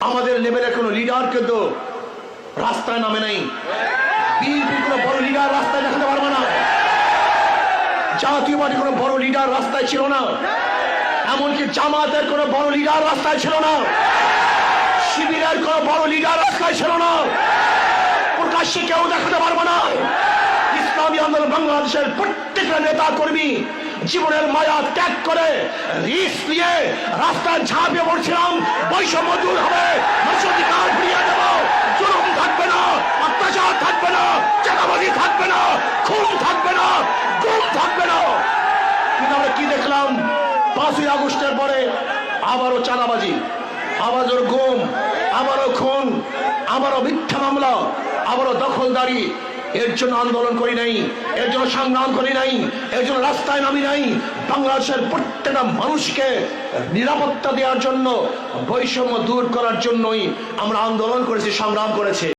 আমাদের লেভেলে কোনো লিডার কিন্তু রাস্তায় নামে নাই। বিএনপির কোনো বড় লিডার রাস্তায় দেখাতে পারবে না। জাতীয় পার্টির কোনো বড় লিডার রাস্তায় ছিল না। এমনকি জামাতের কোনো বড় লিডার রাস্তায় ছিল না। শিবিরের কোনো বড় লিডার রাস্তায় ছিল না। প্রকাশ্যে কেউ দেখাতে পারবে না। ইসলামী আন্দোলন বাংলাদেশের প্রত্যেকটা নেতা কর্মী জীবনের মায়া ত্যাগ করে রিস্ক নিয়ে রাস্তায় ঝাঁপিয়ে পড়ছিলাম। বৈষম্য দূর হবে, মানবাধিকার ফিরিয়ে দেব, জুলুম থাকবে না, অত্যাচার থাকবে না, চাঁদাবাজি থাকবে না, খুন থাকবে না, গুম থাকবে না। কিন্তু আমরা কি দেখলাম? 5ই আগস্টের পরে আবারও চাঁদাবাজি, আবারও গুম, আবারও খুন, আবারও মিথ্যা মামলা, আবারও দখলদারি। এর জন্য আন্দোলন করি নাই, এর জন্য সংগ্রাম করি নাই, এর জন্য রাস্তায় নামি নাই। বাংলাদেশের প্রত্যেকটা মানুষকে নিরাপত্তা দেওয়ার জন্য, বৈষম্য দূর করার জন্যই আমরা আন্দোলন করেছি, সংগ্রাম করেছি।